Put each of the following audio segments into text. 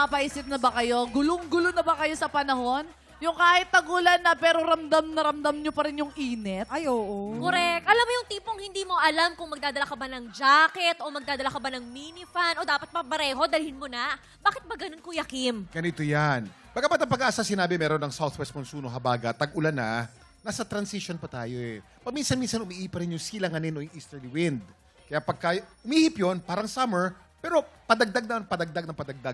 napapaisip na ba kayo? Gulong-gulo na ba kayo sa panahon? Yung kahit tagulan na pero ramdam nyo pa rin yung init? Ay, oo. Correct. Alam mo yung tipong hindi mo alam kung magdadala ka ba ng jacket o magdadala ka ba ng mini fan o dapat papareho, dalhin mo na. Bakit ba ganun, Kuya Kim? Ganito yan. Bagamat ang pag-asa sinabi meron ng southwest monsoon o habagat, tag-ulan na, nasa transition pa tayo eh. Paminsan-minsan umiipa rin yung silanganin o yung easterly wind. Kaya pagka umihip yun, parang summer, pero padagdag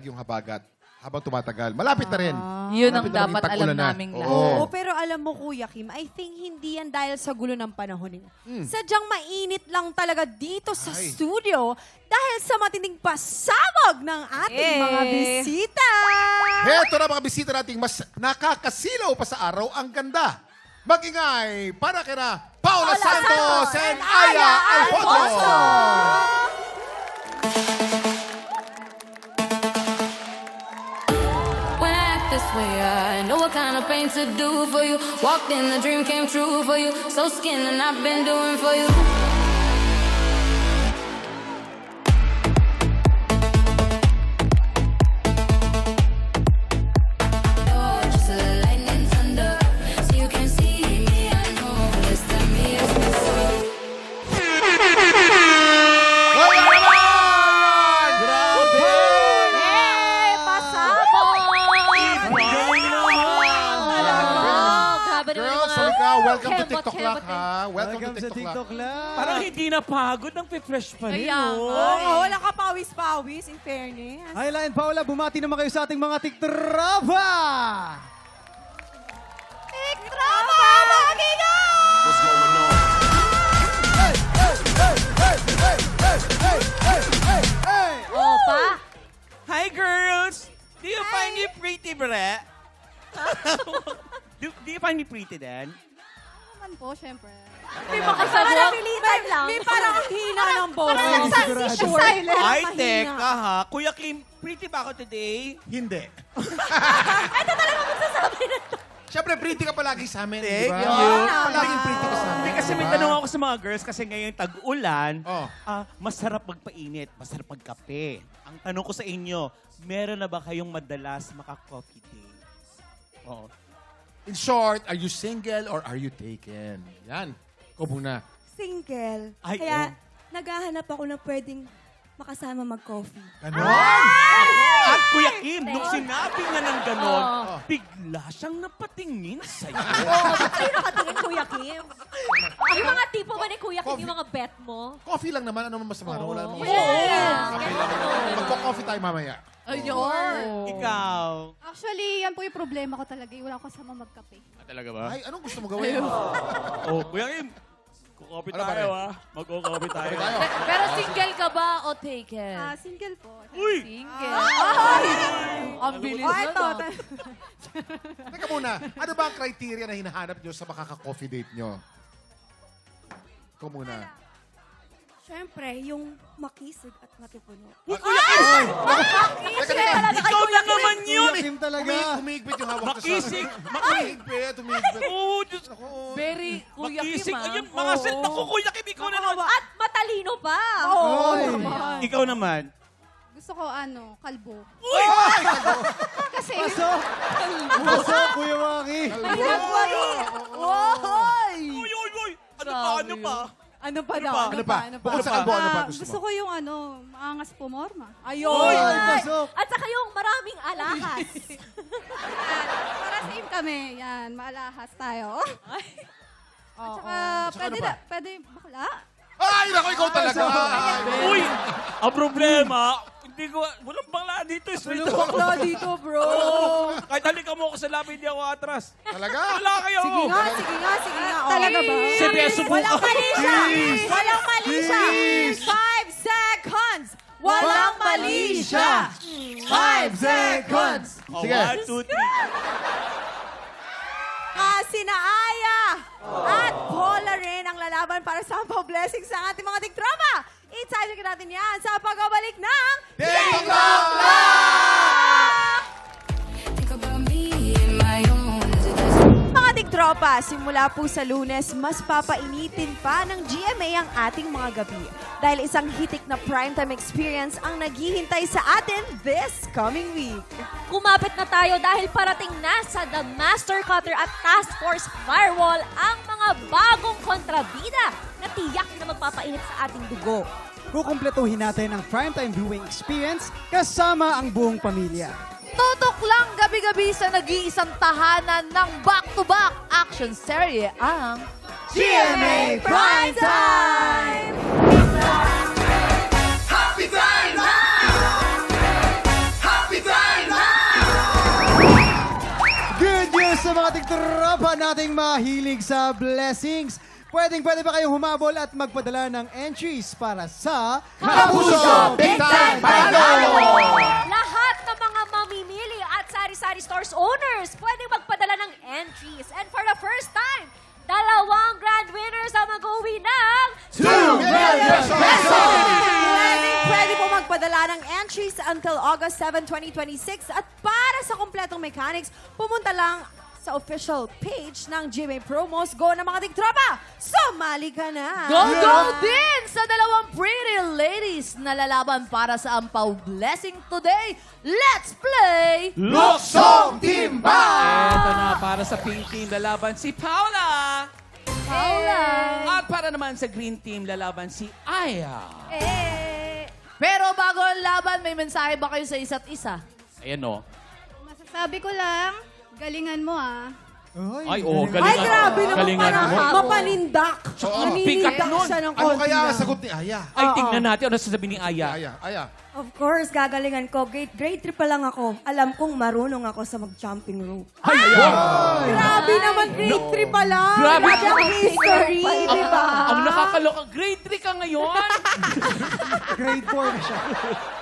yung habagat habang tumatagal. Malapit na rin. Yun ang Malapit na maging dapat alam tag-ulan na. naming Oo. lahat. Oo, pero alam mo, Kuya Kim, I think hindi yan dahil sa gulo ng panahon. Sadyang mainit lang talaga dito sa Ay. studio dahil sa matinding pasabog ng ating mga bisita. Heto na mga bisita nating mas nakakasilaw pa sa araw ang ganda. Mag-ingay para kina Paula Santos and Aya Alfonso. When I act this way, I know what kind of pain to do for you. Walked in, the dream came true for you. So skin and I've been doing for you. You're just a lightning thunder, so you can see me. I know this time is Wala naman! Grabe! Hey! Pasabog! Grabe naman yung Girls, mga... halika. Welcome to Kebot, TikTok kebot, Lock, ha? Welcome to sa TikTok TikTok Lock. lang. Parang hindi na pagod, nang fresh pa rin. Kaya oh. nga. Oo, wala ka pawis-pawis, in fairness. Ayla and Paula, bumati naman kayo sa ating mga tiktrapa! Trapa! Magiga! Opa! Hi, girls! Do you find me pretty, bre? do you find me pretty, then? Naman po, syempre. May makasabog. Pilitan lang. May parang ang hina ng boses. Parang nagsa-transition. Silent. Ay, mahina. teka ha. Kuya Kim, pretty ba ako today? Hindi. Siyempre, pretty ka palagi sa amin, di Thank ba? you. Palaging pretty ka sa amin. Hindi kasi may di ba? tanong ako sa mga girls kasi ngayon tag-ulan, Oh. masarap magpainit, masarap magkape. Ang tanong ko sa inyo, meron na ba kayong madalas maka-coffee dates? Oo. In short, are you single or are you taken? Yan. Ikaw muna. Single. Ay, Kaya naghahanap ako na pwedeng makasama mag-coffee. Ano? At Kuya Kim, nung sinabi nga ng ganon, bigla siyang napatingin sa'yo. Sa'yo nakatingin, Kuya Kim. Yung mga tipo ba ni Kuya Kim, yung mga bet mo? Coffee lang naman. Ano man masama? Wala namang Yes! Kape lang naman. Magko-coffee tayo mamaya. Ayun. Ikaw. Actually, yan po yung problema ko talaga. Wala ko kasama magkape. Talaga ba? Ay, anong gusto mo gawin? Oh, Kuya Kim, kukopi Ano ba tayo rin? Magkukopi tayo. Pero single ka ba o taken? Single po. Uy! Single. Ang bilis Oh, na eto. to. Teka muna, ano ba ang criteria na hinahanap nyo sa makaka-coffee date nyo? Ikaw muna. Siyempre, yung makisig at matipuno. Ikaw na naman yun! Kim talaga. Humigpit yung hawak ko sa... Makisig! Humigpit. Oh, Diyos ko. Very Kuya Makisig! Kim, Ayun, ah. mga set. Naku, Kuya Kim, ikaw na naman. At matalino pa. Ay. Ikaw naman. Gusto ko, kalbo. Uy! Kasi, Pasok! Pasok, Kuya Maki! Uy, uy, uy! Ano pa? Ano pa daw? pa? Ano pa? Bukod sa kalbo, ano pa gusto gusto mo? ko yung maangas pumorma. Ayun. Ay, pasok! At saka yung maraming alahas. Para same kami. Yan, maalahas tayo. At saka, Saka ano pa? pwede bakla. Ay, naku, ikaw talaga! Ay, Uy! Ang problema, hindi ko, walang bakla dito. Straight Walang bakla dito, bro. Kahit halika mo ako sa labi, hindi ako atras. Talaga? Wala kayo! Sige nga, sige nga, sige nga. Oh. Talaga ba? Si Beso po. Walang mali siya! Walang mali siya! 5 seconds! Walang mali siya! 5 seconds! Oh, Sige. 1, 2, 3. Sina Aya at Paula rin ang lalaban para sa blessings sa ating mga tiktrama. I-time natin yan sa pagbabalik ng TikTok Think about me in my own. mga tiktrama. Tropa, simula po sa Lunes, mas papainitin pa ng GMA ang ating mga gabi. Dahil isang hitik na primetime experience ang naghihintay sa atin this coming week. Kumapit na tayo dahil parating na sa The Master Cutter at Task Force Firewall ang mga bagong kontrabida na tiyak na magpapainit sa ating dugo. Kukumpletuhin natin ang primetime viewing experience kasama ang buong pamilya. Tutok lang gabi-gabi sa nag-iisang tahanan ng back-to-back action serye ang GMA Primetime! Good news sa mga tiktropa nating mahilig sa blessings. Pwede ba kayong humabol at magpadala ng entries para sa Kapuso Big Time Panalo! Lahat ng mga mamimili at sari-sari stores owners pwede magpadala ng entries. And for the first time, 2 grand winners ang mag-uwi ng 2 million pesos! Pwede po magpadala ng entries until August 7, 2026. At para sa kompletong mechanics, pumunta lang sa official page ng GMA Promos. Go na mga tiktropa! Sumali ka na! Go din sa 2 pretty ladies na lalaban para sa Ampaw Blessing today. Let's play! Luksong Timba! Ito na para sa pink team, lalaban si Paula. At para naman sa green team, lalaban si Aya. Pero bago ang laban, may mensahe ba kayo sa isa't isa? Ayan o. Masasabi ko lang, galingan mo ah. Ay, oh, Ay, galingan. grabe naman Galingan parang mo. mapanindak. bigat nun. siya ng Ano konti kaya ang lang. sagot ni Aya? Ay, tingnan natin ano sasabihin ni Aya. Aya. Of course, gagalingan ko. Grade 3 pa lang ako. Alam kong marunong ako sa mag-jumping rope. Grabe naman, grade 3 pa lang. Grabe. ang history, di ba? Ang nakakaloka, grade 3 ka ngayon. grade 4 na siya.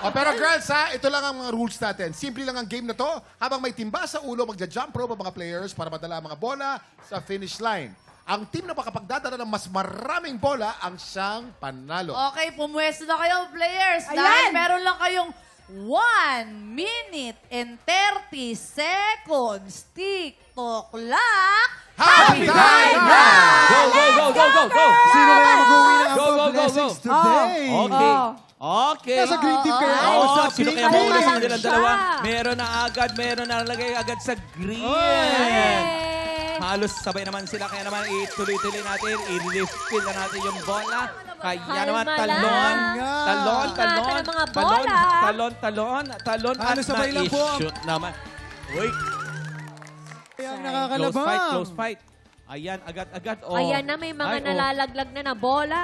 Pero girls ha, ito lang ang mga rules natin. Simple lang ang game na to. Habang may timba sa ulo, magja-jump rope ang mga players para madala ang mga bola sa finish line. Ang team na makapagdadala ng mas maraming bola ang siyang panalo. Okay, pumwesto na kayo, players. Ayan! Dahil meron lang kayong 1 minute and 30 seconds. TikTok clock. Happy time na! Go! Sino kaya mag-uwi ng Go, Ampaw go, go, blessings go. today? Okay. Okay. Nasa green team kayo. Oo, Sa sino pink kaya team. mauna sa Siya. kanilang dalawa? Meron na agad, meron na nalagay agad sa green. Halos sabay naman sila, kaya naman ituloy-tuloy natin, i-refill na natin yung bola. Kaya naman Kalma talon, lang. talon, Ingatan talon, ang mga talon, bola. talon, at Halos sabay lang po ang- na-shoot naman. Uy, Kaya ang close nakakalabang. fight, close fight. Ayan, agad-agad. Oh. Ayan na, may mga Ay, oh. nalalaglag na bola.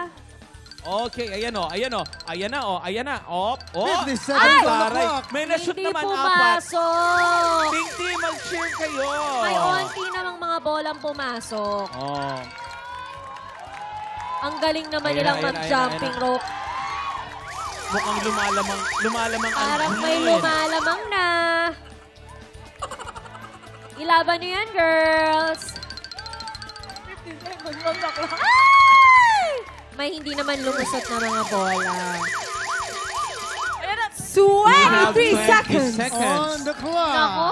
Okay, ayan o, ayan o. Ayan na, o, ayan na. Op, 50 seconds Ay, on the taray. clock. May na-shoot Hindi naman, 4. pumasok. Pink team, mag-cheer kayo. May onti namang mga bolang pumasok. Oh. Ang galing naman Ayan nilang na, ayan na, mag-jumping ayan na. rope. Mukhang lumalamang ang Parang may green. lumalamang na. Ilaban niyo yan, girls. Ay! May hindi naman lumusot na mga bola. 23 seconds. On the clock. Nako.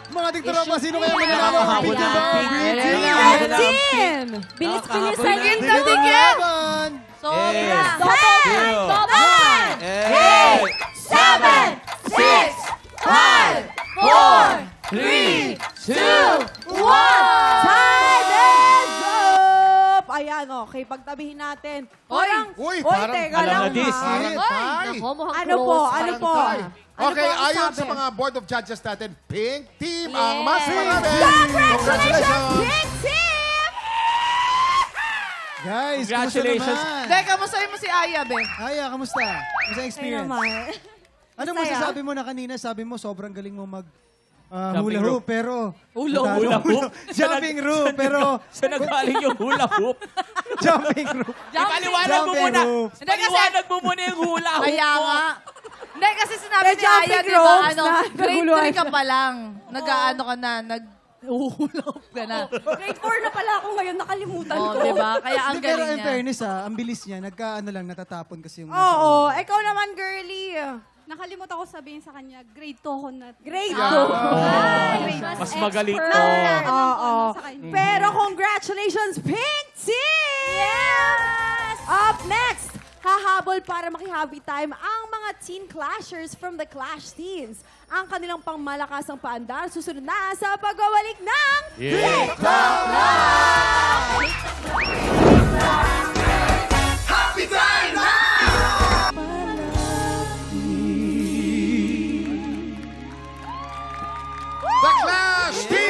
Mga tiktropa, sino kaya Nakakahabol mananalo? na ang pink Green team. team. Nakakahabol na ang pink. Team. Bilis-bilisan Nakakahabol yun. na. Laban. Sobra. Two. Double. Hey! 7, 6, 5, 4, 3, 2, 1. Time is up! Ayan, okay. Pagtabihin natin. Uy, parang teka alam lang na this. ha. Parang tie. Nako, mukhang Ano po? close. Ano po? Okay, Ano po ang ayon sabi? sa mga board of judges natin, pink team ang mas Yes. marami. Congratulations, Pink Team! Guys, kamusta Congratulations. naman? Teka, masaya mo si Aya, be. Aya, kamusta? Kamusta ang Ay experience? naman. Anong Masaya. masasabi mo na kanina? Sabi mo, sobrang galing mo mag Jumping hula hoop, rope. pero... Hula hoop? Jumping rope, pero... Saan nagaling yung hula hoop? Jumping rope. Ipaliwanag mo Jumping muna. rope. Hindi kasi- Ipaliwanag mo muna yung hula hoop Kaya mo. nga. Hindi, kasi sinabi May ni Aya, jumping di ba, ropes ano, na grade naguluhan 3 ka siya. pa lang. Nag-ano ka na, nag-uhulog ka na. Grade 4 na pala ako ngayon. Nakalimutan Oh, ko. di ba? Kaya ang Hindi, pero galing in niya. fairness ang bilis niya, nagka-ano lang, natatapon kasi yung... Oo, ikaw naman, girly. Nakalimutan ko sabihin sa kanya, grade 2 ako na. Grade 2. Mas magaling to. Oo. Sa kanya. Pero congratulations, Pink Team! Yes! Up next, hahabol para maki-happy time ang mga teen clashers from the Clash Teens. Ang kanilang pangmalakasang paandar susunod na sa pagbabalik ng TikTok Live! Happy time now! The Clash Team!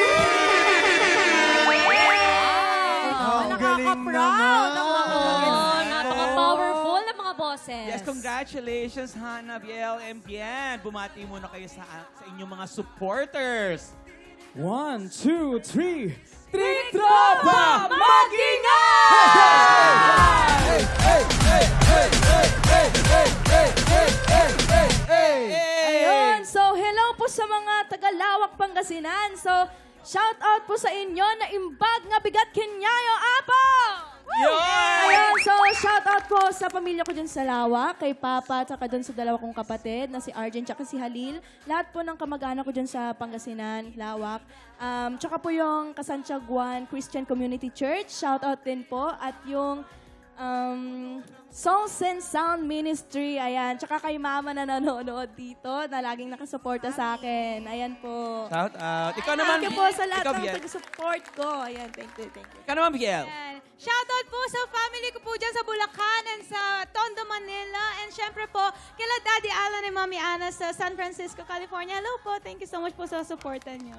Ang galing Nakaka-proud ang mga Oh, napaka-powerful ng mga boses. Yes, congratulations, Hannah, Biel, and Bien. Bumati muna kayo sa inyong mga supporters. 1, 2, 3. Tropa Ayun, so hello po sa mga Tagalawak, Pangasinan. So, shout out po sa inyo na imbag nga bigat kinyayo, apo! Ayun, so shout out po sa pamilya ko dyan sa Lawak, kay Papa, at saka dyan sa dalawa kong kapatid na si Arjen at si Halil. Lahat po ng kamag-anak ko dyan sa Pangasinan, Lawak. Tsaka po yung Kasantiaguan Christian Community Church, shout out din po. At yung Songs and Sound Ministry, ayan. Tsaka kay Mama na nanonood dito, na laging nakasuporta sa akin. Ayan po. Shout out. Ikaw naman, Thank you po sa lahat ikaw, ng Biel. taga-support ko. Ayan, thank you. Ikaw naman, Biel. Shoutout po sa family ko po dyan sa Bulacan and sa Tondo, Manila. And syempre po, kila Daddy Alan and Mommy Ana sa San Francisco, California. Hello po. Thank you so much po sa supportan niyo.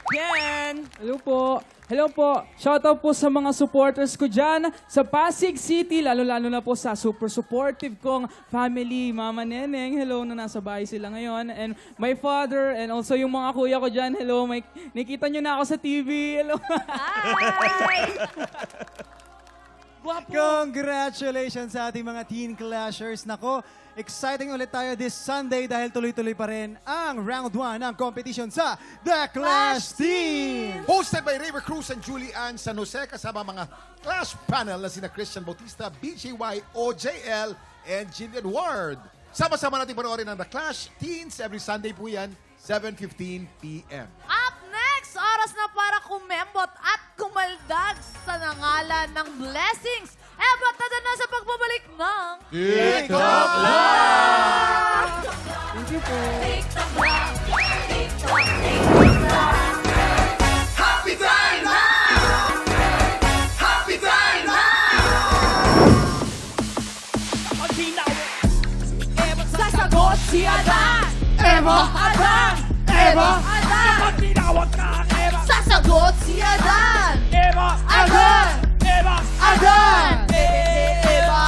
Bien. Hello po. Hello po. Shoutout po sa mga supporters ko dyan sa Pasig City, lalo-lalo na po sa super supportive kong family, Mama Neneng. Hello, na nasa bahay sila ngayon. And my father and also yung mga kuya ko dyan. Hello, Mike. Nakita nyo na ako sa TV. Hello. Congratulations sa ating mga teen clashers. Nako, exciting ulit tayo this Sunday dahil tuloy-tuloy pa rin ang round 1 ng competition sa The Clash Team. Hosted by River Cruz and Julie Ann San Jose, kasama mga Clash panel na sina Christian Bautista, BJY, OJL, and Jillian Ward. Sama-sama natin panoorin ang The Clash Teens every Sunday po yan, 7:15 p.m. Up next, oras na para kumembot at kumaldag sa nangalan ng blessings. Tada na sa pagbabalik ng TikTok Live! Thank you po. Happy time now! Happy time now! Sasagot si Adan! Eva! Adan! Eva! Adan! Sasagot si Adan! Eva! Adan! Eva! Adan! Eva!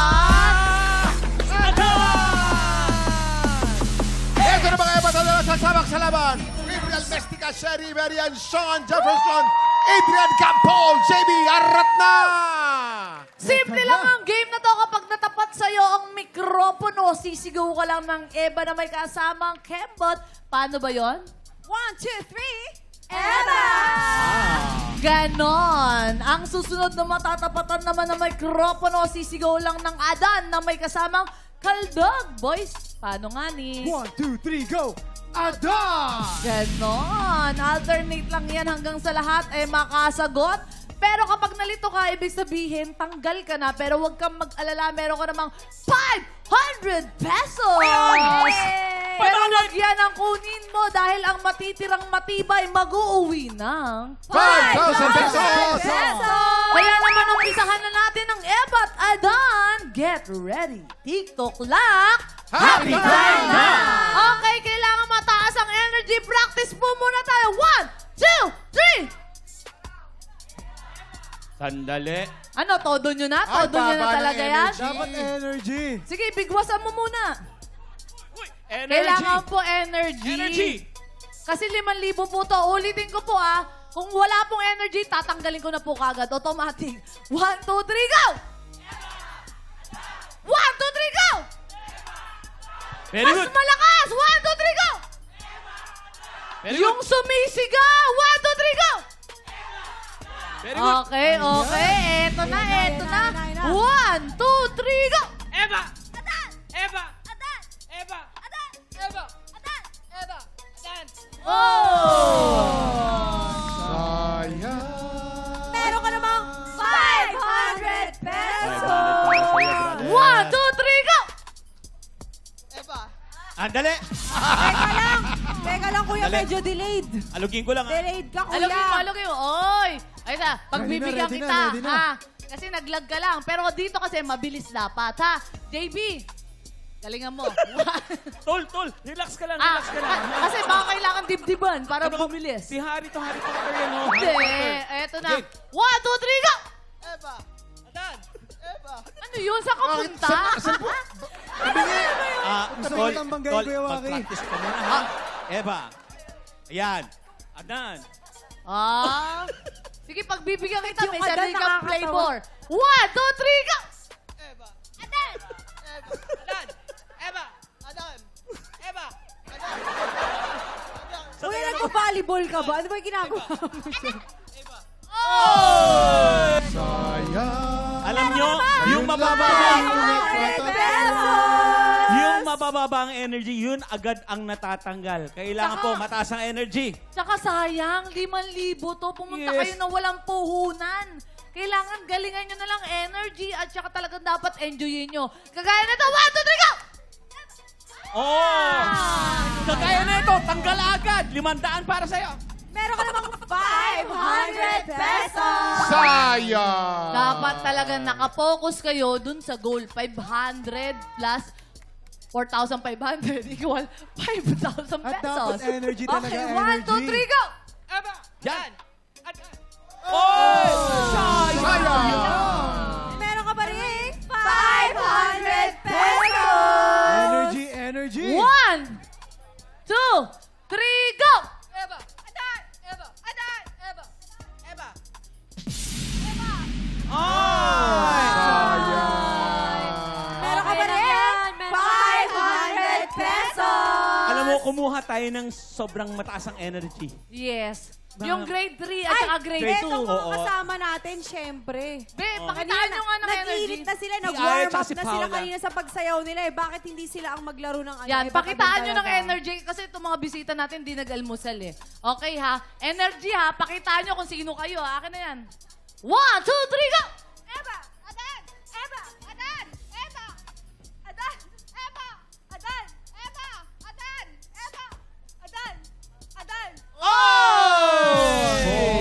Ito na mga Eva na sasabak sa laban. Gabriel Mestica, Sherry, Marian, Sean, Jefferson, Adrian Campol, JB, arat na! Simple lang ang game na to. Kapag natapat sa'yo ang mikropono, sisigaw ka lang ng Eva na may kasamang kembot. Paano ba yon? 1, 2, 3, Eva! Ganon. Ang susunod na matatapatan naman ng mikropono, sisigaw lang ng Adan na may kasamang kaldog. Boys, paano nga ni? 1, 2, 3, go! Adan! Ganon. Alternate lang yan hanggang sa lahat ay makasagot. Pero kapag nalito ka, ibig sabihin, tanggal ka na. Pero huwag kang mag-alala, meron ka namang 500 pesos! Pero huwag yan ang kunin mo dahil ang matitirang matibay mag-uuwi ng 5,000 pesos! Kaya naman umpisahan na natin ang Eva at Adan. Get ready. TikTok Lock. Happy time now! Okay, kailangan mataas ang energy. Practice po muna tayo. 1, 2, 3. Sandali. Ano, todo nyo na? Ay, Todo nyo na baba ng talaga yan? energy. Dapat energy. Sige, bigwasan mo muna. Energy. Kailangan po energy. Energy. Kasi 5,000 po to. Ulitin ko po Kung wala pong energy, tatanggalin ko na po kagad. Automatic. 1, 2, 3, go! 1, 2, 3, go! Very Mas good. malakas! 1, 2, 3, go! Very Yung good. sumisigaw! 1, 2, 3, go! Very good. Okay, okay. Eto na, eto na. 1, 2, 3, go! Eva! Eva! Eva! Eva! Sayang. Meron ka namang 500 pesos! 1, 2, 3, go! Andali! Teka lang, kuya, Dali. medyo delayed. Alugin ko lang. Delayed ka, kuya. Alugin mo. Oy! Ay na, pagbibigyan Ready na, kita, ready na. ha? Kasi naglag ka lang. Pero dito kasi mabilis dapat, ha? JB, galingan mo. Tol, relax ka lang, relax ka lang. Kasi baka kailangan dibdiban para Ano? bumilis. Si Harry Potter yan, oh. Hindi, eto na. 1, 2, 3, go! Eva! Adan! Eva! Ano yun? Saan ka punta? Gusto ko kitang banggain, Kuya Waki. mag-practice ka muna, ha? Eva! Ayan! Adan! Sige, pagbibigyan kita, Yung may Adan sarili kang nakakatawa. flavor. 1, 2, 3, go! Adan! Adan! Eva! Adan! Eva! Kuya, nagpa-volleyball ka ba? Ano ba yung ginagawa mo? Sayang. Alam nyo, yung mabababa ang energy, yun agad ang natatanggal. Kailangan po mataas ang energy. Tsaka sayang, 5,000 to. Pumunta Yes. kayo na walang puhunan. Kailangan galingan nyo na lang energy at tsaka talagang dapat enjoyin nyo. Kagaya na to, 1, 2, 3, go! Oh! Kagaya na ito, tanggal agad. 500 para sa'yo. Meron ka namang 500 pesos! Sayang. Dapat talagang nakapokus kayo dun sa goal. 500 plus 4,500 equal 5,000 At pesos. dapat energy talaga, Okay, energy. 1, 2, 3, go! Eva! Yan! Oh! Sayang! Meron ka pa rin 500 pesos! Energy. 1, 2, 3, go! Eva! Adan! Eva! Adan! Eva! Eva! Meron ka pa rin 500 pesos! Alam mo, kumuha tayo ng sobrang mataas ang energy. Yes. Yung grade 3 at saka grade 2. Eto mga kasama natin, syempre. Be, pakitaan nyo nga ng energy. Nag-iinit na sila, Si nag-warm Aya up tsaka si na sila Paula. kanina sa pagsayaw nila eh. Bakit hindi sila ang maglaro ng ano? Yan, Iba pakitaan kami nyo ng talaga. energy kasi itong mga bisita natin di nag-almusal eh. Okay ha? Energy ha, pakitaan nyo kung sino kayo ha. Akin na yan. 1, 2, 3, go! Eva! Adan! Eva! Adan! Eva! Adan! Eva! Adan! Eva! Adan! Eva! Adan! Adan!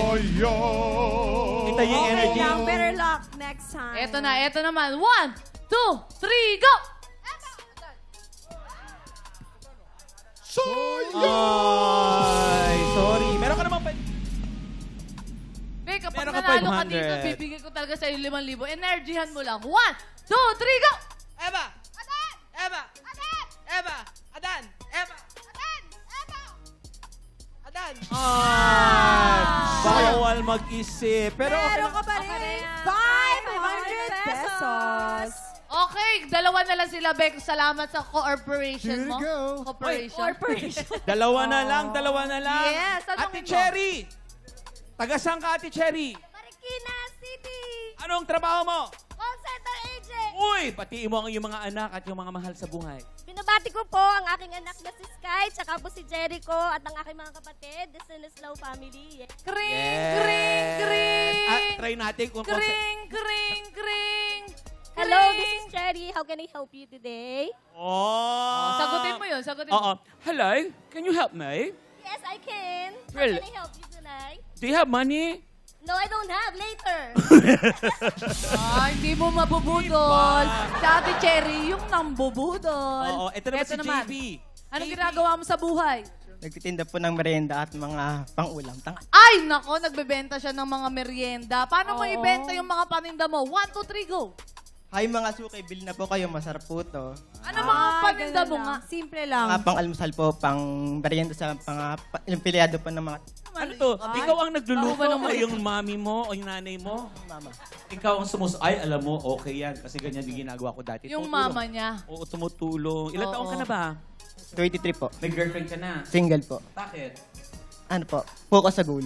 Sayang. Kita yung Okay energy. lang, better luck next time. Eto na, eto naman. 1, 2, 3, go! Ay, sorry. Meron ka naman pa. Be, kapag Meron ka nanalo ka 500. dito, bibigyan ko talaga sa'yo 5,000. Energyhan mo lang. 1, 2, 3, go! Eva! Adan! Eva! Adan! Eva! Adan! Eva! Adan! Eva! Adan! Ay! Bawal mag-isip. Pero okay Meron lang. ka pa rin 500 pesos. Okay, dalawa na lang sila, Bek. Salamat sa cooperation Here we mo. go. Cooperation. Dalawa na lang. Yes, tanongin Ate mo. Cherry! Taga-saan ka, Ate Cherry? Marikina City! Anong trabaho mo? Call center agent! Uy! Patiin mo ang iyong mga anak at yung mga mahal sa buhay. Binabati ko po ang aking anak na si Sky, tsaka po si Jericho at ang aking mga kapatid, the Sinislaw family. Kring, kring, kring. Try natin kung Kring, kring, kring. Hello, this is Cherry. How can I help you today? Oh! Sagutin mo yun, sagutin Oo. mo. Hello, can you help me? Yes, I can. How Really? can I help you tonight? Do you have money? No, I don't have. Later. Hindi mo mabubudol. Si Ate Cherry, yung nambubudol. Oo, ito naman si JB. Anong ginagawa mo sa buhay? Nagtitinda po ng merienda at mga pang-ulam. Ay, nako, nagbebenta siya ng mga merienda. Paano mo ibenta yung mga paninda mo? 1, 2, 3, go! Hi mga suki, bil na po kayo. Masarap po to. Ano mga paninda mo nga? Simple Mga lang. pang-almusal po, pang merienda sa yung pilyado po ng mga Ano to? Ikaw ang nagluluto Baka ba o naman? yung mami mo o yung nanay mo? mama. Ikaw ang ay, alam mo, okay yan. Kasi ganyan yung ginagawa ko dati. Yung Tumutulong. mama niya. Oo, tumutulong. Ilan Oo. taong ka na ba? 23 po. May girlfriend ka na. Single po. Bakit? Ano po? Focus sa goal.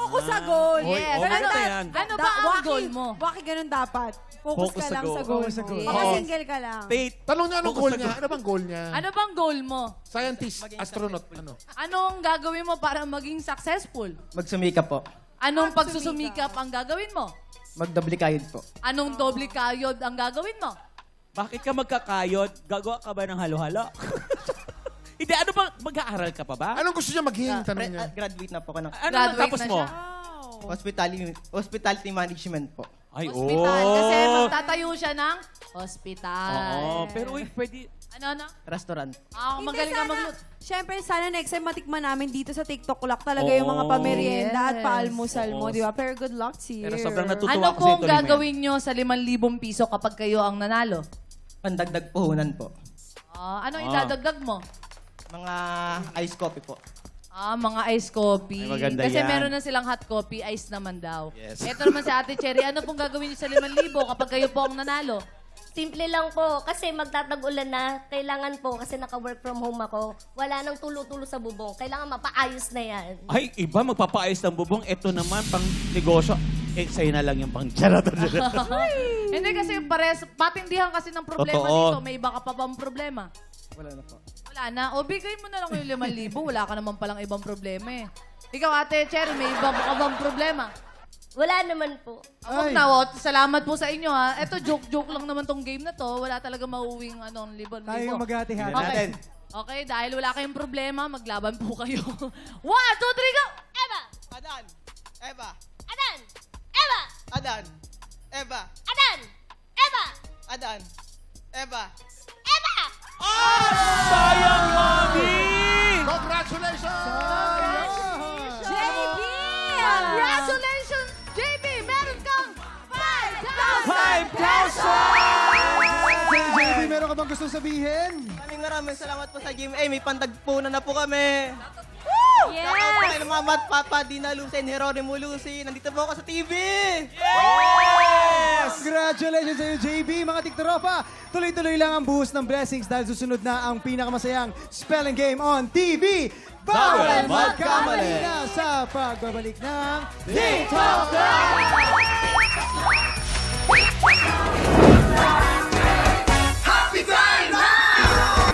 Focus sa goal. Yes. oh, maganda yan. Ano ba ang goal mo? Waki, ganun dapat. Focus ka Focus sa lang goal. sa goal Focus sa mo. goal. Baka Oo. single ka lang. Faith. Tanong niya anong Focus goal sa niya? Ano bang goal niya? Ano bang goal mo? Scientist, astronaut, ano? Anong gagawin mo para maging successful? Magsumikap po. Anong pagsusumikap ang gagawin mo? Magdoble kayod po. Anong doble kayod ang gagawin mo? Bakit ka magkakayod? Gagawa ka ba ng halo-halo? Hindi, ano ba? Mag-aaral ka pa ba? Anong gusto niya maging? Tanong niya. Graduate na po ako ng Ano Graduate natapos na mo? siya. hospitality management po. Ay, Hospital. oh. Kasi magtatayo siya ng hospital. Oo, pero uy, pwede... Ano? Restaurant. Ah, magaling ka magluto. Siyempre, sana next time matikman namin dito sa TikTok Lock talaga yung mga pamerienda at Yes. paalmusal mo, Oo. di ba? Pero good luck to you. Pero sobrang natutuwa Ano ako po sa ang ito, Limen. gagawin nyo sa 5,000 piso kapag kayo ang nanalo? Pandagdag puhunan po. Ano idadagdag mo? Mga ice coffee po. Mga ice coffee. Ay, maganda Kasi yan. meron na silang hot coffee, ice naman daw. Yes. Ito naman si Ate Cherry, ano pong gagawin niyo sa 5,000 kapag kayo po ang nanalo? Simple lang po, kasi magtatag-ulan na, kailangan po, kasi naka-work from home ako, wala nang tulo-tulo sa bubong. Kailangan mapaayos na yan. Ay, iba magpapaayos ng bubong. Ito naman, pang negosyo. Sa'yo na lang yung pang charot. Hindi kasi pares, patindihan kasi ng problema Totoo. dito. May iba ka pa bang problema? Wala na po. Wala na. O, bigay mo na lang yung 5,000. Wala ka naman palang ibang problema eh. Ikaw, Ate Cherry, may iba ka bang problema? Wala naman po. Huwag na, salamat po sa inyo ha. Eto, joke lang naman tong game na to. Wala talaga mauuwing libo. Tayo yung maghati-hati. Okay. Okay, dahil wala kayong problema, maglaban po kayo. 1, 2, 3, go! Eva! Adan! Eva! Adan! Eva! Adan! Eva! Adan! Eva! Adan! Eva! Eva! Sayang, Mami! Congratulations! JB! Congratulations, JB! Meron kang 5,000! 5,000! JB, meron ka bang gusto sabihin? Maraming salamat po sa GMA. May pandagpunan na po kami. Yes! Shoutout po kay Mama at Papa, Dina Lucen, Jeronimo Lucy. Nandito po ako sa TV. Congratulations sa iyo, JB. Mga tiktropa, tuloy-tuloy lang ang buhos ng blessings dahil susunod na ang pinakamasayang spelling game on TV. Bawal magkamali na sa pagbabalik ng TikTok Happy time now!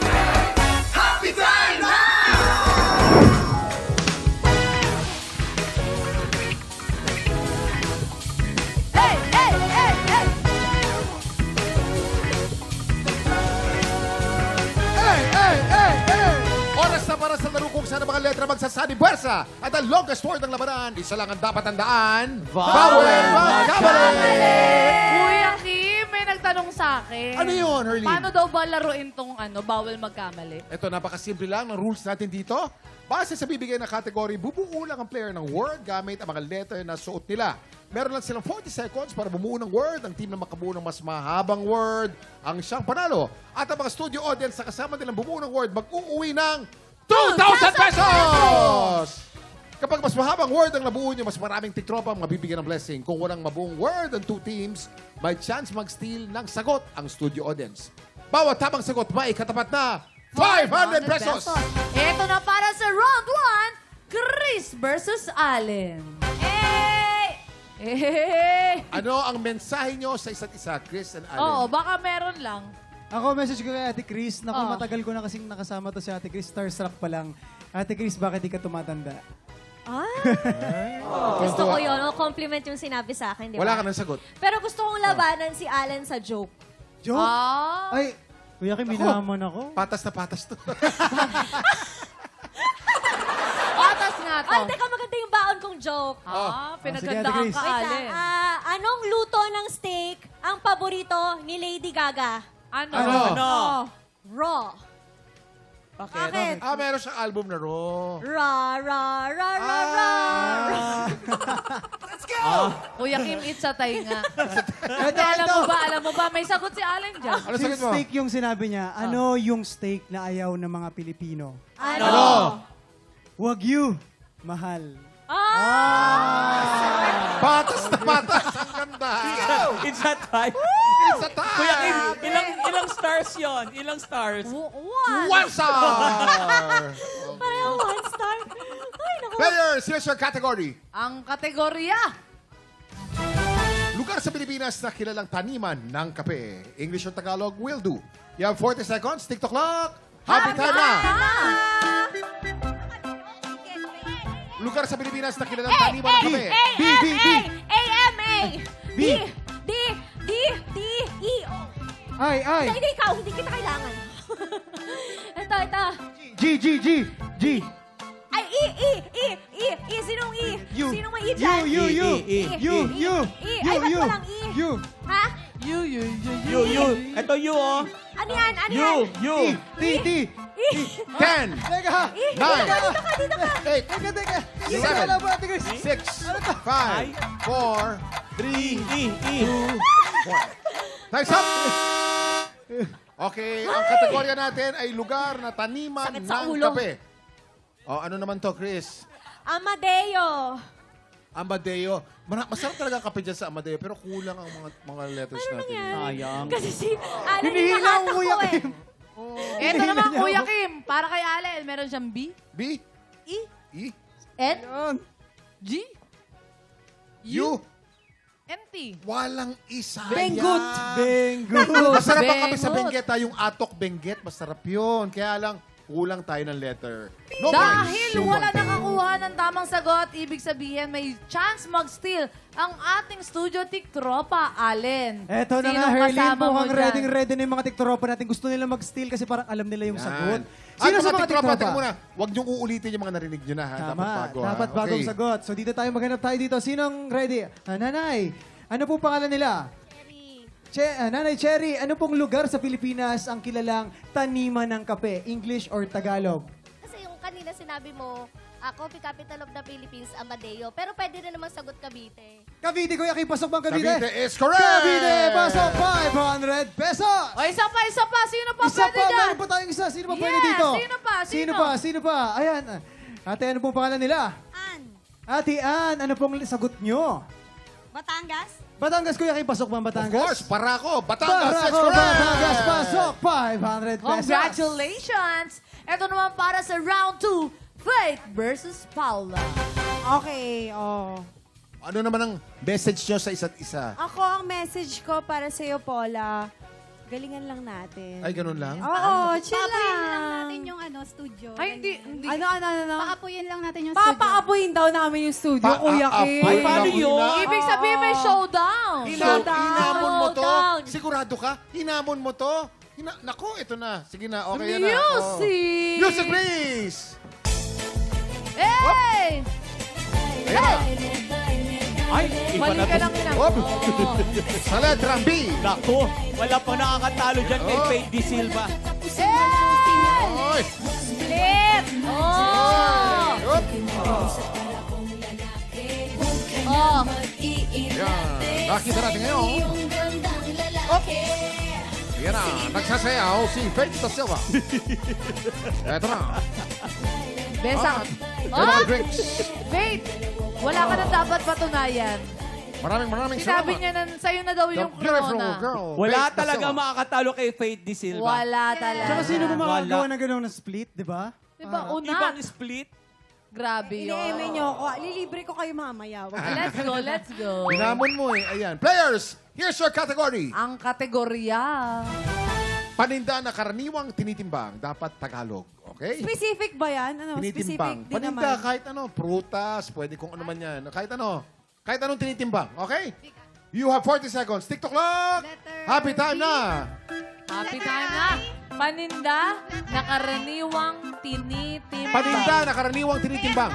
Happy time now! Hey, hey, hey, hey! Oras na para sa laro kung saan ang mga letra magsasani buwersa. At ang longest word ng labanan, isa lang ang dapat tandaan. Bawal magkamali! Kuya Kim, may nagtanong sa akin. Ano yun, Herlene? Paano daw ba laruin tong bawal magkamali? Ito, napakasimple lang ng rules natin dito. Base sa bibigay na category, bubuo lang ang player ng word gamit ang mga letter na suot nila. Meron lang silang 40 seconds para bumuo ng word. Ang team na makabuo ng mas mahabang word ang siyang panalo. At ang mga studio audience na kasama nilang bumuo ng word, mag-uuwi ng 2,000 pesos! Kapag mas mahabang word ang nabuo niyo, mas maraming tiktropa ang mabibigyan ng blessing. Kung walang mabuong word ang two teams, may chance mag-steal ng sagot ang studio audience. Bawat tamang sagot may katapat na 500 pesos! Ito na para sa round 1, Chris versus Allen. Hey! Eh! Ano ang mensahe nyo sa isa't isa, Chris and Allen? Oo, baka meron lang. Ako, message ko kay Ate Chris. Naku, Oh. matagal ko na kasing nakasama to si Ate Chris. Starstruck pa lang. Ate Chris, bakit di ka tumatanda? Gusto ko yun. O, compliment yung sinabi sa akin, di ba? Wala ka ng sagot. Pero gusto kong labanan si Alan sa joke. Joke? Ah! Ay, Kuya Kim, minaman ako. Patas na patas to. Patas nga to. Ay, teka, maganda yung baon kong joke. Pinagandaan Sige, Ate Chris. ka, Wait lang. Allen. Anong luto ng steak ang paborito ni Lady Gaga? Ano? Ano? Raw. Bakit? Meron siyang album na Raw. Ra, ra, ra, ra, ra. Kuya Kim, it's a tay nga. Ito, Alam mo ba, may sagot si Allen dyan. Ano Yung sagot mo? steak yung sinabi niya. Ano yung steak na ayaw ng mga Pilipino? Ano? Wagyu. Mahal. Patas na patas. Ang ganda. It's a time. It's a time. Kuya Kim, ilang stars yon? Ilang stars? One. One star. Parang 1 star. Ay, naku, Players, here's your category. Ang kategorya. Lugar sa Pilipinas na kilalang taniman ng kape. English or Tagalog will do. You have 40 seconds. TikTok clock. Happy time na! Lugar sa Pilipinas na kilalang taniman ng kape. D, D, E, O. Ay. Hindi ikaw, hindi kita kailangan. Ito. G. Ay, E. Sinong E? You. Sinong may E dyan? You. E. Ay, ba't walang E? You. Ha? You. Ito you, oh. Ano yan? You. T. E. 10, Teka. 9, Dito ka. 8, Teka. 7, Wala ba, Ate Chris? 6, 5, 4, 3, 2, 1. Nice up! Okay, ang kategorya natin ay lugar na taniman Sakit sa ng ulo. kape. O, ano naman to, Chris? Amadeo. Amadeo. Masarap talaga ang kape dyan sa Amadeo, pero kulang ang mga letters natin. Sayang. Kasi si Alan Hinihila hinahatak ang ko Kuya eh. Kim. Ito naman, Kuya Kim. Para kay Allen, meron siyang B, B, E, E, N, G, U. and T. Walang isa. Bengut. Masarap ang kape sa Bengut. Benguet. Yung atok Benguet, masarap yun. Kaya lang, kulang tayo ng letter. No Dahil points. wala nakakuha ng tamang sagot, ibig sabihin may chance mag-steal ang ating studio tiktropa, Allen. Eto na Sinong nga, Herlin, kasama mo mukhang dyan? ready na yung mga tiktropa natin. Gusto nila mag-steal kasi parang alam nila yung Yan. sagot. Sino Sino sa mga tiktropa? Teka tiktropa? muna. Huwag niyong uulitin yung mga narinig niyo na. Ha? Tama, Dapat bago. dapat ha? bagong Okay. sagot. So dito tayo, maghanap tayo dito. Sinong ready? Nanay, ano pong pangalan nila? Nanay Cherry, ano pong lugar sa Pilipinas ang kilalang taniman ng kape? English or Tagalog? Kasi yung kanina sinabi mo, Coffee Capital of the Philippines, Amadeo. Pero pwede na naman sagot Cavite. Cavite, Kuya Kim, pasok bang Cavite? Cavite is correct! Cavite, pasok 500 pesos! O, isa pa. Sino pa Isa pwede pa, dyan? meron pa tayong isa. Sino pa Yes, pwede dito? sino pa? Sino pa? Ayan. Ate, ano pong pangalan nila? An. Ate Ann, ano pong sagot nyo? Batangas. Batangas, Kuya Kim, pasok bang Of Batangas? course, Barako. Batangas is Barako, correct! Batangas, pasok 500 pesos. Congratulations! Ito naman para sa round 2, Faith versus Paula. Okay, Ano naman ang message nyo sa isa't isa? Ako, ang message ko para sa'yo, Paula, galingan lang natin. Ay, ganun lang? Oo, chill Paapuyin lang. lang natin yung studio. Ay, hindi. Ano? Paapuyin lang natin yung studio. Papaapuin daw namin yung studio, Kuya Kim. Ay, paano yun? Ibig sabihin may showdown. Hinamon mo to? Showdown. Sigurado ka? Hinamon mo to? Nako, ito na. Sige na, okay yan na. Music! Oh. Music, please! Hey! Ayan na. Ay, iba Mali na ka to. lang ina. Op! Sa letrang B. Naku, wala pa nakakatalo dyan kay Oh. Faith De Silva. Oy! Flip! Oh! Op! Oh! Yan. Nakita natin ngayon. Op! Yan na. Nagsasayaw si Faith Da Silva. Eto na. Besa. Mga drinks. Faith, wala ka na dapat patunayan. Maraming Sinabi salamat. niya na sa'yo na daw The yung beautiful corona. girl. Wala Faith Da talaga Silva. makakatalo kay Faith De Silva. Wala talaga. Tsaka sino ba makagawa Wala. ng gano'n na split, di ba? Diba, una. Ibang split. Grabe yun. Ine-eme nyo ako. Lilibre ko kayo mamaya. Let's go. Hinamon mo eh. Ayan. Players, here's your category. Ang kategorya. Paninda na karaniwang tinitimbang. Dapat Tagalog. Okay? Specific ba yan? Ano, specific Tinitimbang. din Paninda naman. kahit ano. Prutas. Pwede kung ano man yan. Kahit ano. Kahit anong tinitimbang. Okay? You have 40 seconds. TikTok clock. Happy time na. Happy time na. Paninda na karaniwang tinitimbang. Paninda na karaniwang tinitimbang.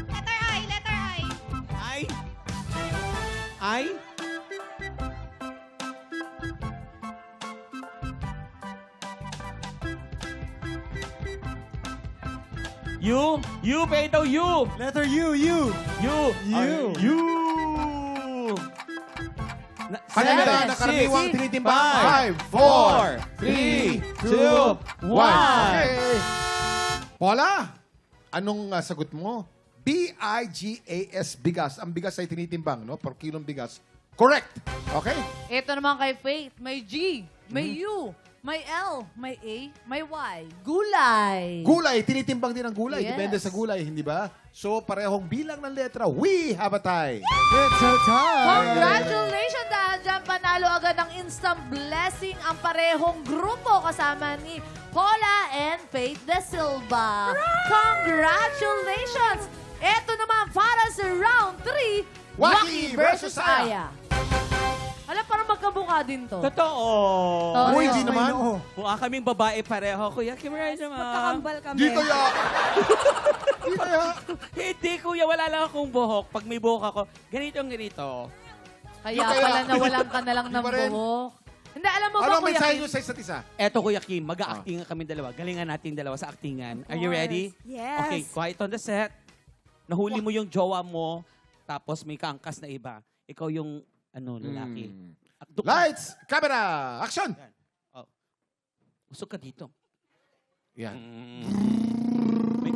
Letter I, letter I. Ay? You, Peto, you. Letter U. You. You. You. Paninda na karaniwang tinitimbang. 5, 4, 3, 2, 1. Okay. Paula, anong sagot mo? B-I-G-A-S, bigas. Ang bigas ay tinitimbang, no? Per kilong bigas. Correct. Okay? Ito naman kay Faith. May G, may U, May L, may A, may Y. Gulay. Gulay, tinitimbang din ang gulay. Yes. Depende sa gulay, hindi ba? So, parehong bilang ng letra, we have a tie. It's a tie! Congratulations dahil dyan panalo agad ng instant blessing ang parehong grupo kasama ni Paula and Faith De Silva. Congratulations! Ito naman para sa round 3, Waki versus Aya. Alam, parang magkamukha din to. Totoo. Uy, hindi naman. Mukha kaming babae pareho. Kuya, Kimray naman. Magkakambal kami. Di kaya. Di kaya. Hindi, kuya. Wala lang akong buhok. Pag may buhok ako, ganito. Kaya Kaya- pala nawalan ka na lang Di ng pa rin. buhok. Hindi, alam mo ba, Ano Kuya mensahe Kim? nyo sa isa't isa? Eto, Kuya Kim. Mag-a-acting kami dalawa. Galingan natin dalawa sa actingan. Are you ready? Yes. Okay, quiet on the set. Nahuli mo yung jowa mo, tapos may kaangkas na iba. Ikaw yung, lalaki. Lights, camera, action! Usok ka dito. Yan.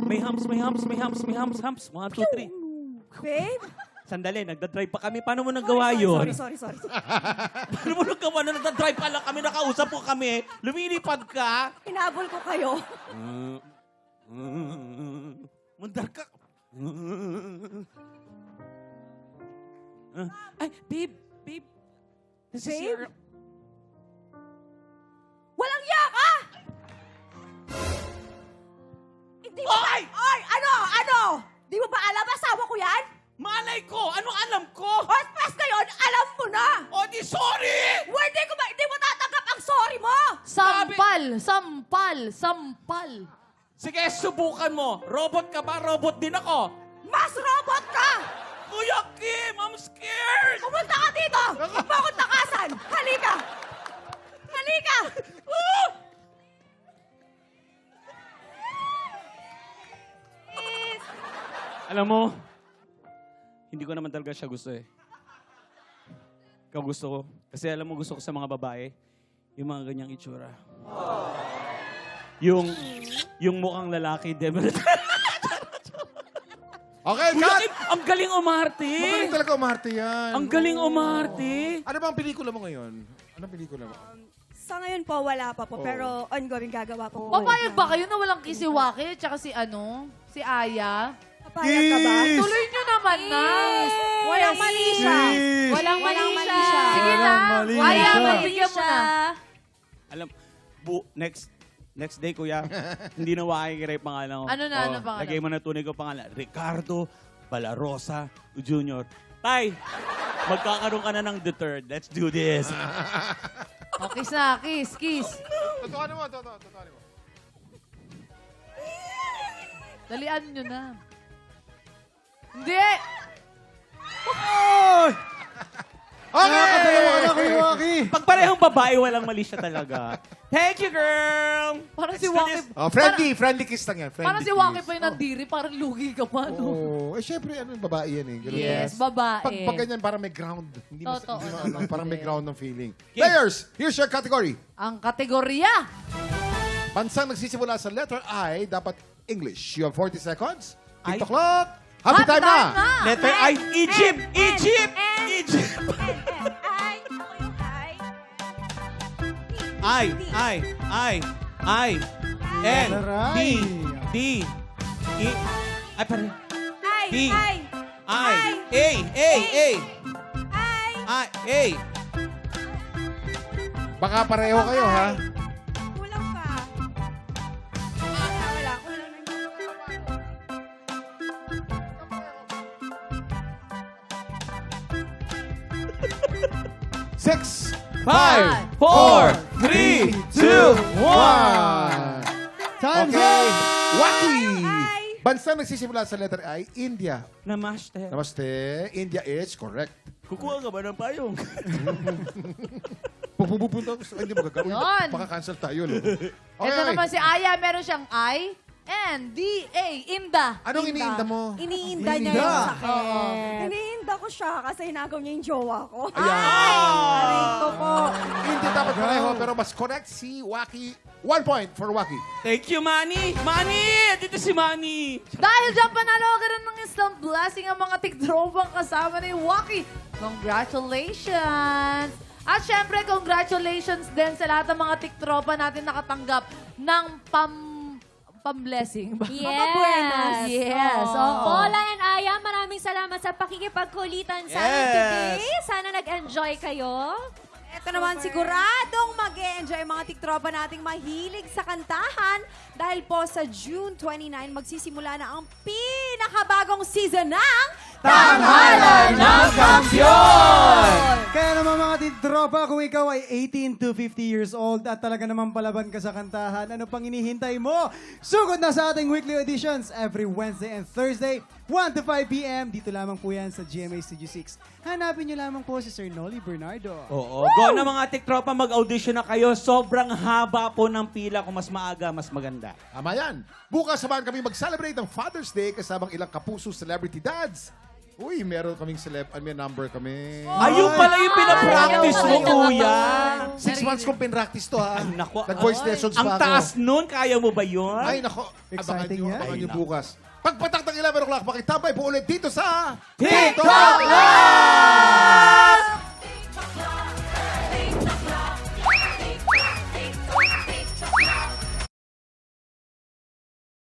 May humps. 1, 2, 3. Babe? Sandali, nagdadrive pa kami. Paano mo nagawa yun? Sorry. Paano mo nagawa na nagdadrive pa lang kami, nakausap po kami, lumilipad ka? Hinabol ko kayo. Mundar ka. Ay, babe. This is Babe? your... Walang iya ka! Hindi mo ba... Oy! Oy! Ano? Di mo ba alam? Asawa ko yan? Malay ko! Ano alam ko? Ospes ngayon, alam mo na! O di sorry! Hindi mo tatanggap ang sorry mo! Sampal. Sige, subukan mo. Robot ka ba? Robot din ako. Mas robot ka! Kuya Kim, I'm scared! Pumunta ka dito! Huwag mo akong takasan! Halika! Alam mo, hindi ko naman talaga siya gusto eh. Ikaw gusto ko. Kasi alam mo, gusto ko sa mga babae, yung mga ganyang itsura. Yung mukhang lalaki, Deborah. Okay, Kuya cut! Kim, ang galing umarte. Magaling talaga umarte yan. Ang galing umarte. Ano ba ang pelikula mo ngayon? Anong pelikula mo? Sa ngayon po, wala pa po. Oo. Pero ongoing gagawa po. Papayag ba kayo na walang kisiwaki tsaka si Aya? Papayag ka ba? Yes. Tuloy nyo naman na. Walang mali siya. Yes. Walang mali siya. Sige na. Walang mali Aya, siya. magbigyan mo na. Alam, next day, kuya, hindi na Waki pangalan ko. Ano na, ano pangalan? Lagay mo na tunay ko pangalan. Ricardo Balarosa Jr. Tay, magkakaroon ka na ng the third. Let's do this. O, kiss na. Kiss. Totoo mo. Dalian nyo na. Hindi! Oy! Okay! Nakakadalawa ka na, Kuya Waki. Pag parehong babae, walang mali siya talaga. Thank you, girl! Parang Let's si do Waki. this. Oh, friendly kiss lang yan. Parang si Waki pa yung nandiri. Parang lugi ka pa, no? Oh, syempre, babae yan eh. Ganun Yes, yan. babae. Pag ganyan, parang may ground. Hindi Totoo parang may ground ng feeling. Kim. Players, here's your category. Ang kategorya. Bansang nagsisimula sa letter I, dapat English. You have 40 seconds. I- TikTok clock. Happy time na! Letter I, Egypt! Egypt! I, N, D, D, E, ay pare. D, I, A. Baka pareho kayo, ha? Kulang pa. Wala. Kulang na. 6, 5, 4, 3, 2, 1. Time's Okay. up! Waki! Bansang nagsisimula sa letter I, India. Namaste. Namaste. India is correct. Kukuha ka ba ng payong? Pupunta ko. Hindi mo gagawin. Yun. Baka cancel tayo, no? Okay, Ito naman si Aya, meron siyang I, N, D, A, Inda. Anong iniinda mo? Iniinda niya yung sakit. Hinihinda ko siya kasi hinagaw niya yung jowa ko. Ayan. Ito po. Hindi dapat pareho, pero mas correct si Waki. 1 point for Waki. Thank you, Manny! Manny! Dito si Manny! Dahil dyan panalo agad ng instant blessing ang mga tikdropang kasama ni Waki. Congratulations! At syempre, congratulations din sa lahat ng mga tiktropa natin nakatanggap ng pam-blessing. Yes. Yes. Oo. Paula and Aya, maraming salamat sa pakikipagkulitan sa amin today. Sana nag-enjoy kayo. Ito naman siguradong mag-e-enjoy mga tiktropa nating mahilig sa kantahan dahil po sa June 29 magsisimula na ang pinakabagong season ng Tanghalan ng Kampiyon! Kaya naman mga tiktropa, kung ikaw ay 18 to 50 years old at talaga naman palaban ka sa kantahan, ano pang inihintay mo? Sugod na sa ating weekly auditions every Wednesday and Thursday, 1 to 5 p.m. Dito lamang po yan sa GMA Studio 6. Hanapin niyo lamang po si Sir Nolly Bernardo. Oo, go na mga tiktropa, mag-audition na kayo. Sobrang haba po ng pila. Kung mas maaga, mas maganda. Tama yan. Bukas samahan kami mag-celebrate ng Father's Day kasamang ilang kapuso celebrity dads. Uy, meron kaming may number kami. Ayun pala yung pinapractice mo, kuya. 6 months kong pinractice to, ha? Ay, nako. Nag-voice lessons Ang pa ako. taas nun, kaya mo ba yun? Ay, nako. Exciting yan. Abangan nyo bukas. Pagpatak ng 11 o'clock, makitambay po ulit dito sa TikTok Live!